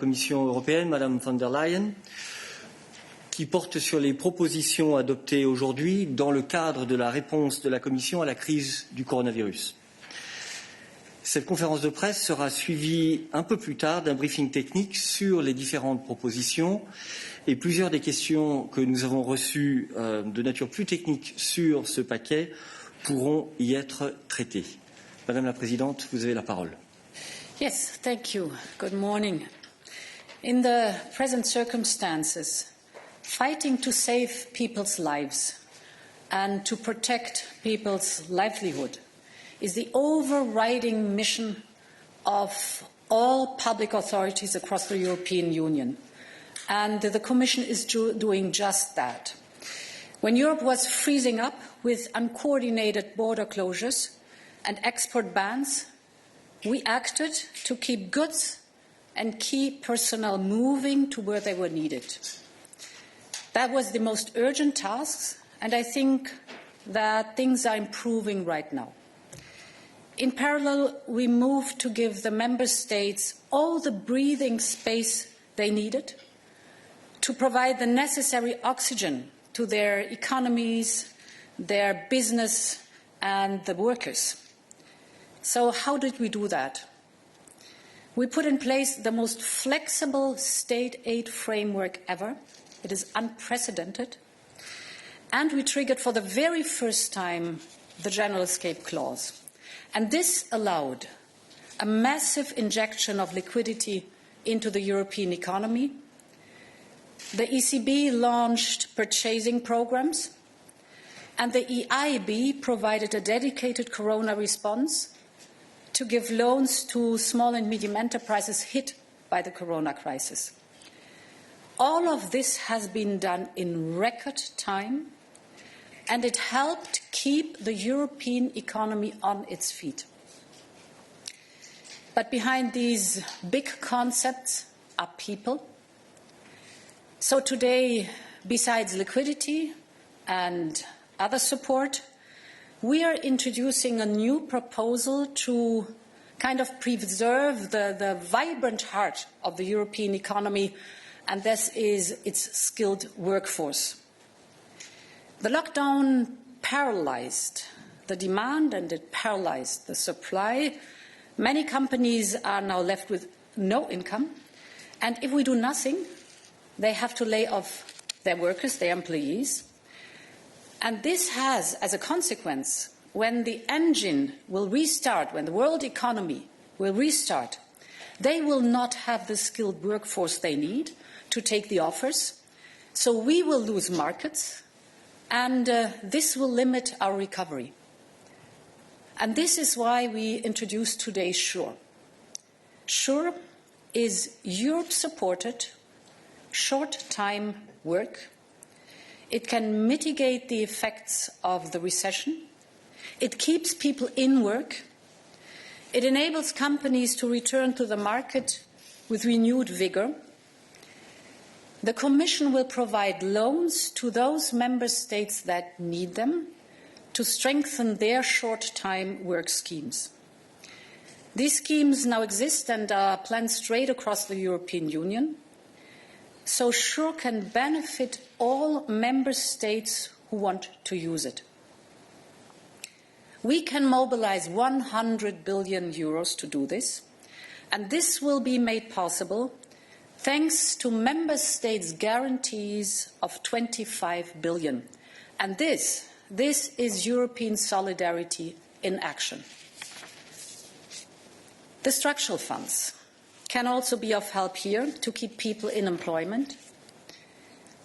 Commission européenne, Madame von der Leyen, qui porte sur les propositions adoptées aujourd'hui dans le cadre de la réponse de la Commission à la crise du coronavirus. Cette conférence de presse sera suivie un peu plus tard d'un briefing technique sur les différentes propositions et plusieurs des questions que nous avons reçues de nature plus technique sur ce paquet pourront y être traitées. Madame la Présidente, vous avez la parole. Yes, thank you. Good morning. In the present circumstances, fighting to save people's lives and to protect people's livelihood is the overriding mission of all public authorities across the European Union. And the Commission is doing just that. When Europe was freezing up with uncoordinated border closures and export bans, we acted to keep goods and keep personnel moving to where they were needed. That was the most urgent task, and I think that things are improving right now. In parallel, we moved to give the Member States all the breathing space they needed to provide the necessary oxygen to their economies, their business, and the workers. So how did we do that? We put in place the most flexible state aid framework ever. It is unprecedented. And we triggered for the very first time the General Escape Clause. And this allowed a massive injection of liquidity into the European economy. The ECB launched purchasing programs, and the EIB provided a dedicated corona response to give loans to small and medium enterprises hit by the corona crisis. All of this has been done in record time, and it helped keep the European economy on its feet. But behind these big concepts are people. So today, besides liquidity and other support, we are introducing a new proposal to kind of preserve the vibrant heart of the European economy, and this is its skilled workforce. The lockdown paralyzed the demand and it paralyzed the supply. Many companies are now left with no income, and if we do nothing, they have to lay off their workers, their employees. And this has, as a consequence, when the engine will restart, when the world economy will restart, they will not have the skilled workforce they need to take the offers. So we will lose markets, and this will limit our recovery. And this is why we introduced today SURE. SURE is Europe-supported short-time work. It can mitigate the effects of the recession. It keeps people in work. It enables companies to return to the market with renewed vigour. The Commission will provide loans to those member states that need them to strengthen their short-time work schemes. These schemes now exist and are planned straight across the European Union, so SURE can benefit all member states who want to use it. We can mobilise 100 billion euros to do this, and this will be made possible thanks to member states' guarantees of 25 billion. And this is European solidarity in action. The structural funds can also be of help here to keep people in employment.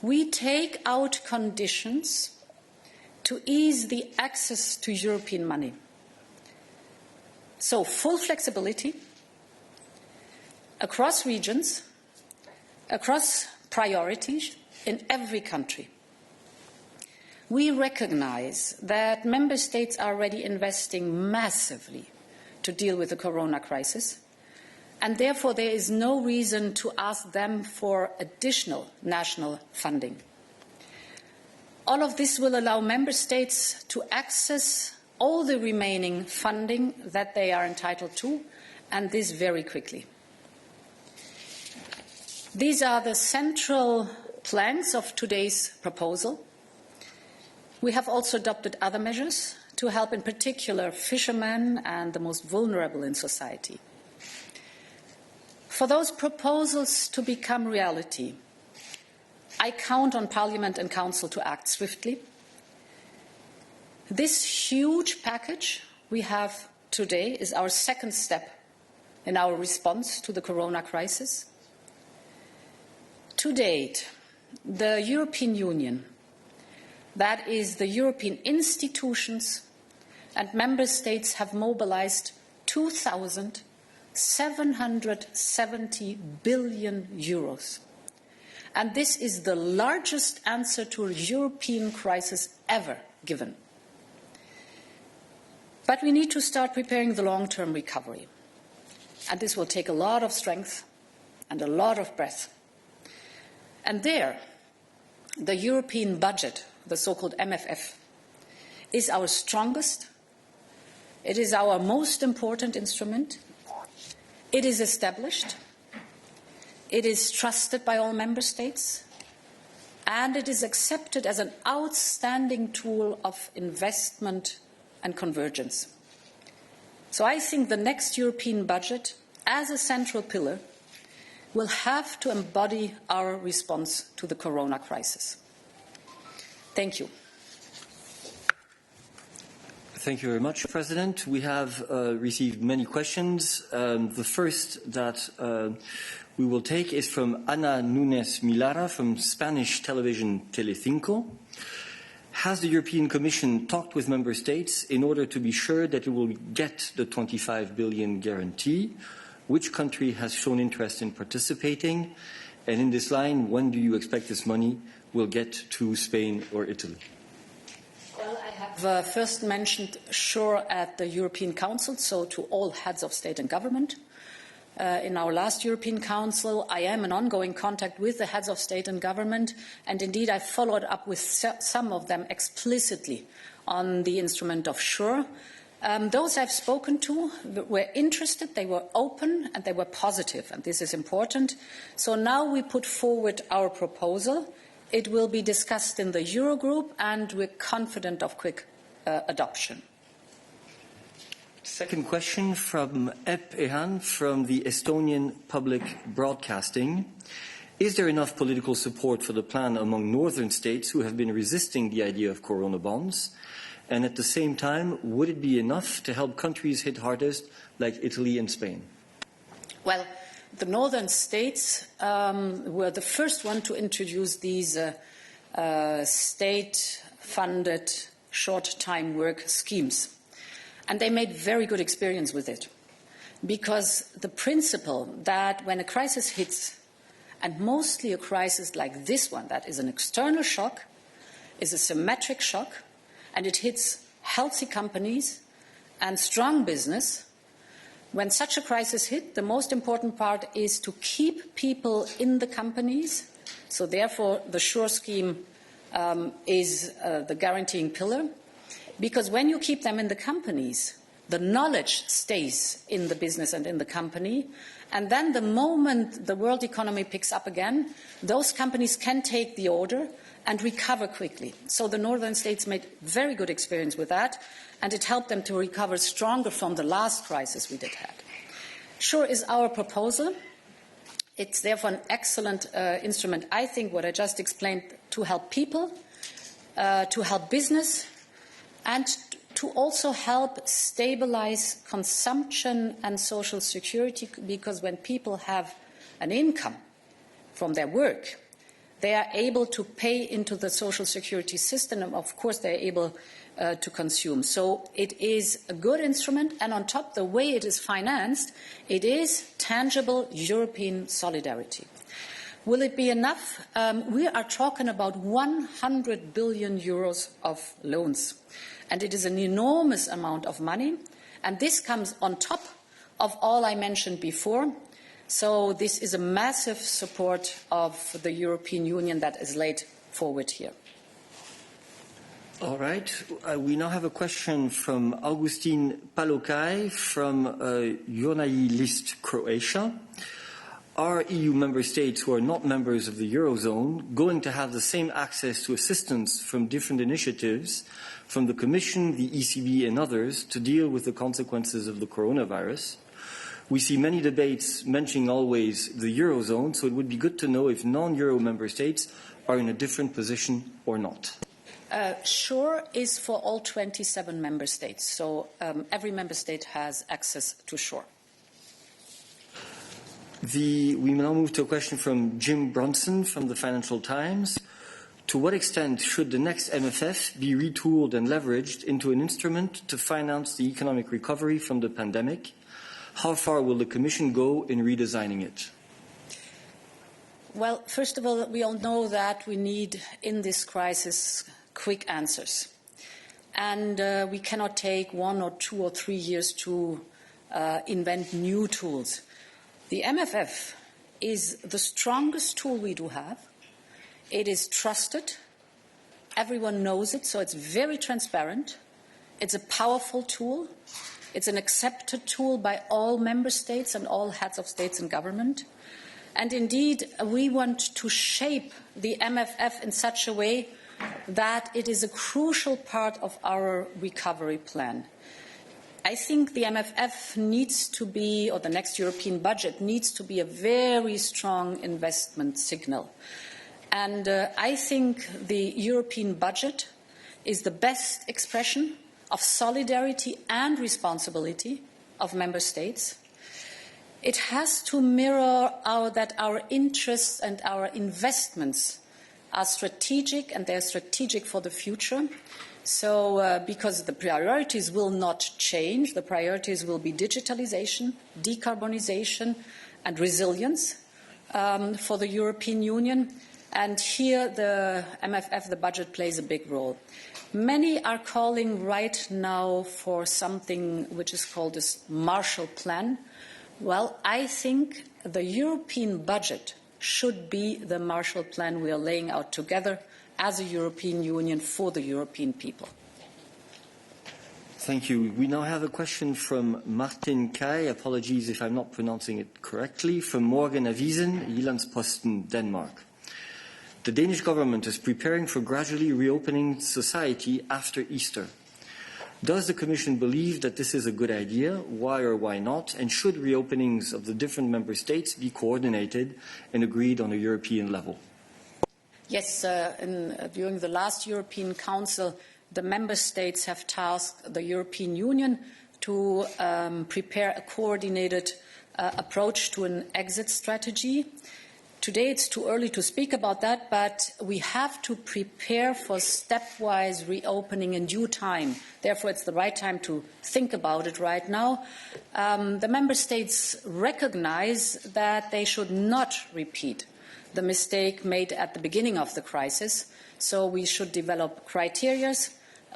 We take out conditions to ease the access to European money. So full flexibility across regions, across priorities in every country. We recognise that member states are already investing massively to deal with the corona crisis, and therefore there is no reason to ask them for additional national funding. All of this will allow member states to access all the remaining funding that they are entitled to, and this very quickly. These are the central planks of today's proposal. We have also adopted other measures to help in particular fishermen and the most vulnerable in society. For those proposals to become reality, I count on Parliament and Council to act swiftly. This huge package we have today is our second step in our response to the Corona crisis. To date, the European Union, that is the European institutions and member states, have mobilized 2,770 billion euros. And this is the largest answer to a European crisis ever given. But we need to start preparing the long-term recovery. And this will take a lot of strength and a lot of breath. And there, the European budget, the so-called MFF, is our strongest. It is our most important instrument. It is established. It is trusted by all member states. And it is accepted as an outstanding tool of investment and convergence. So I think the next European budget, as a central pillar, will have to embody our response to the Corona crisis. Thank you. Thank you very much, President. We have received many questions. The first that we will take is from Ana Núñez Milara from Spanish television Telecinco. Has the European Commission talked with member states in order to be sure that it will get the 25 billion guarantee? Which country has shown interest in participating? And in this line, when do you expect this money will get to Spain or Italy? Well, I have first mentioned sure at the European Council, so to all heads of state and government. In our last European Council, I am in ongoing contact with the heads of state and government, and indeed I followed up with some of them explicitly on the instrument of SURE. Those I've spoken to were interested, they were open, and they were positive, and this is important. So now we put forward our proposal. It will be discussed in the Eurogroup, and we're confident of quick adoption. Second question from Ep Ehan from the Estonian Public Broadcasting. Is there enough political support for the plan among northern states who have been resisting the idea of Corona bonds? And at the same time, would it be enough to help countries hit hardest like Italy and Spain? Well, the northern states were the first one to introduce these state-funded short-time work schemes. And they made very good experience with it, because the principle that when a crisis hits, and mostly a crisis like this one, that is an external shock, is a symmetric shock, and it hits healthy companies and strong business. When such a crisis hits, the most important part is to keep people in the companies. So therefore, the SURE scheme is the guaranteeing pillar. Because when you keep them in the companies, the knowledge stays in the business and in the company. And then the moment the world economy picks up again, those companies can take the order and recover quickly. So the northern states made very good experience with that, and it helped them to recover stronger from the last crisis we did have. SURE is our proposal. It's therefore an excellent instrument, I think, what I just explained, to help people, to help business, and to also help stabilize consumption and social security, because when people have an income from their work, they are able to pay into the social security system, and of course they are able to consume. So it is a good instrument, and on top, the way it is financed, it is tangible European solidarity. Will it be enough? We are talking about 100 billion euros of loans. And it is an enormous amount of money. And this comes on top of all I mentioned before. So this is a massive support of the European Union that is laid forward here. All right. We now have a question from Augustin Palokaj from Journalist Croatia. are EU member states who are not members of the Eurozone going to have the same access to assistance from different initiatives from the Commission, the ECB and others to deal with the consequences of the coronavirus? We see many debates mentioning always the Eurozone, so it would be good to know if non-Euro member states are in a different position or not. SURE is for all 27 member states, so every member state has access to SURE. We now move to a question from Jim Brunson from the Financial Times. To what extent should the next MFF be retooled and leveraged into an instrument to finance the economic recovery from the pandemic? How far will the Commission go in redesigning it? Well, first of all, we all know that we need, in this crisis, quick answers. And we cannot take 1 or 2 or 3 years to invent new tools. The MFF is the strongest tool we do have. It is trusted. Everyone knows it, so it's very transparent. It's a powerful tool. It's an accepted tool by all member states and all heads of states and government. And indeed, we want to shape the MFF in such a way that it is a crucial part of our recovery plan. I think the MFF needs to be, or the next European budget needs to be, a very strong investment signal. And I think the European budget is the best expression of solidarity and responsibility of member states. It has to mirror that our interests and our investments are strategic, and they're strategic for the future. So, because the priorities will not change, the priorities will be digitalization, decarbonization, and resilience for the European Union. And here the MFF, the budget, plays a big role. Many are calling right now for something which is called a Marshall Plan. Well, I think the European budget should be the Marshall Plan we are laying out together as a European Union for the European people. Thank you. We now have a question from Martin Kai, apologies if I'm not pronouncing it correctly, from Morgen Avisen, Jyllands-Posten, Denmark. The Danish government is preparing for gradually reopening society after Easter. Does the Commission believe that this is a good idea? Why or why not? And should reopenings of the different member states be coordinated and agreed on a European level? Yes, during the last European Council, the member states have tasked the European Union to prepare a coordinated approach to an exit strategy. Today it's too early to speak about that, but we have to prepare for stepwise reopening in due time. Therefore, it's the right time to think about it right now. The member states recognize that they should not repeat the mistake made at the beginning of the crisis. So we should develop criteria.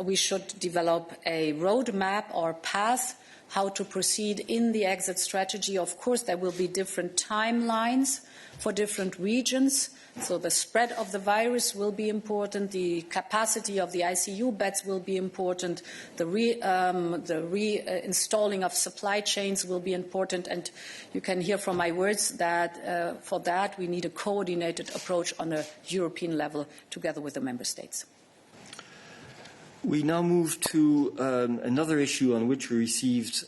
We should develop a roadmap or path how to proceed in the exit strategy. Of course, there will be different timelines for different regions. So the spread of the virus will be important. The capacity of the ICU beds will be important. The reinstalling of supply chains will be important. And you can hear from my words that for that we need a coordinated approach on a European level together with the member states. We now move to another issue on which we received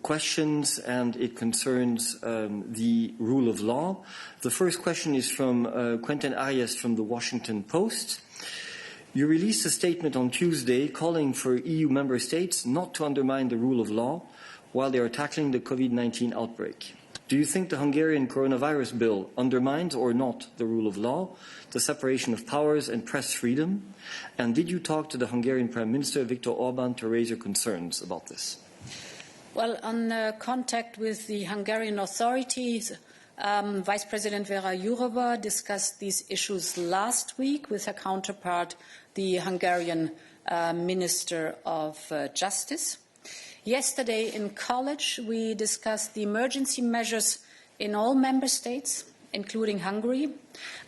questions, and it concerns the rule of law. The first question is from Quentin Arias from the Washington Post. You released a statement on Tuesday calling for EU member states not to undermine the rule of law while they are tackling the COVID-19 outbreak. Do you think the Hungarian coronavirus bill undermines or not the rule of law, the separation of powers and press freedom? And did you talk to the Hungarian Prime Minister Viktor Orbán to raise your concerns about this? Well, on contact with the Hungarian authorities, Vice President Vera Jourova discussed these issues last week with her counterpart, the Hungarian Minister of Justice. Yesterday in college, we discussed the emergency measures in all member states, including Hungary.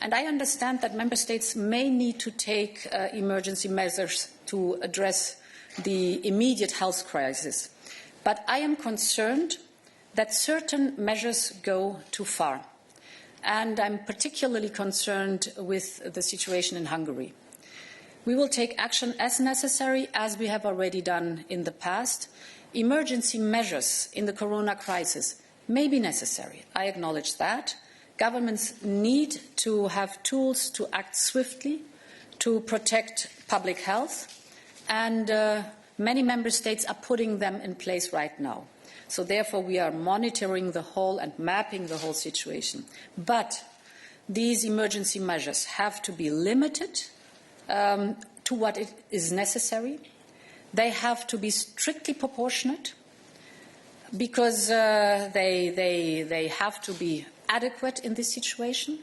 And I understand that member states may need to take emergency measures to address the immediate health crisis. But I am concerned that certain measures go too far. and I'm particularly concerned with the situation in Hungary. We will take action as necessary, as we have already done in the past. Emergency measures in the Corona crisis may be necessary. I acknowledge that. Governments need to have tools to act swiftly to protect public health, and many member states are putting them in place right now. So therefore, we are monitoring the whole and mapping the whole situation. But these emergency measures have to be limited to what is necessary. They have to be strictly proportionate because they have to be adequate in this situation.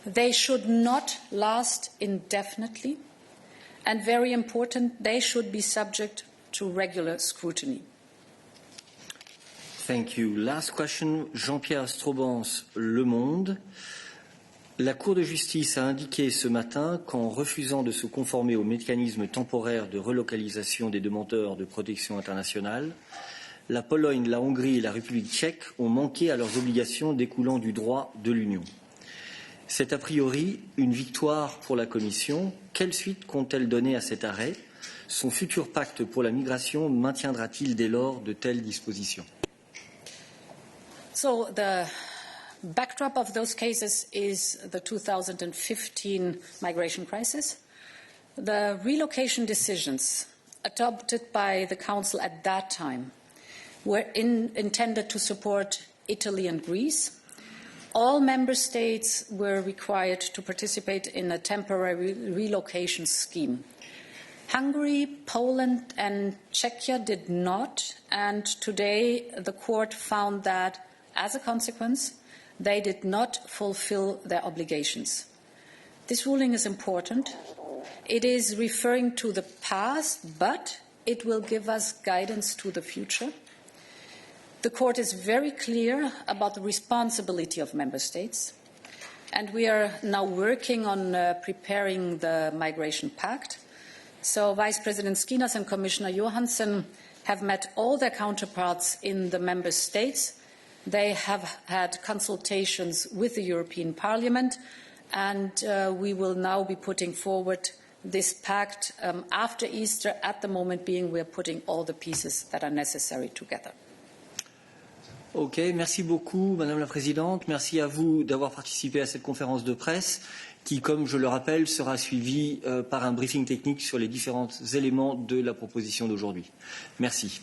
They should not last indefinitely. And very important, they should be subject to regular scrutiny. Thank you. Last question, Jean-Pierre Strobans, Le Monde. La Cour de justice a indiqué ce matin qu'en refusant de se conformer au mécanisme temporaire de relocalisation des demandeurs de protection internationale, la Pologne, la Hongrie et la République tchèque ont manqué à leurs obligations découlant du droit de l'Union. C'est a priori une victoire pour la Commission. Quelle suite compte-t-elle donner à cet arrêt? Son futur pacte pour la migration maintiendra-t-il dès lors de telles dispositions? So the backdrop of those cases is the 2015 migration crisis. The relocation decisions adopted by the Council at that time were intended to support Italy and Greece. All member states were required to participate in a temporary relocation scheme. Hungary, Poland and Czechia did not, and today the court found that, as a consequence, they did not fulfill their obligations. This ruling is important. It is referring to the past, but it will give us guidance to the future. The court is very clear about the responsibility of member states, and we are now working on preparing the migration pact. So Vice President Skinas and Commissioner Johansson have met all their counterparts in the member states. They have had consultations with the European Parliament, and we will now be putting forward this pact after Easter. At the moment being, we are putting all the pieces that are necessary together. Ok, merci beaucoup, Madame la Présidente. Merci à vous d'avoir participé à cette conférence de presse qui, comme je le rappelle, sera suivie par un briefing technique sur les différents éléments de la proposition d'aujourd'hui. Merci.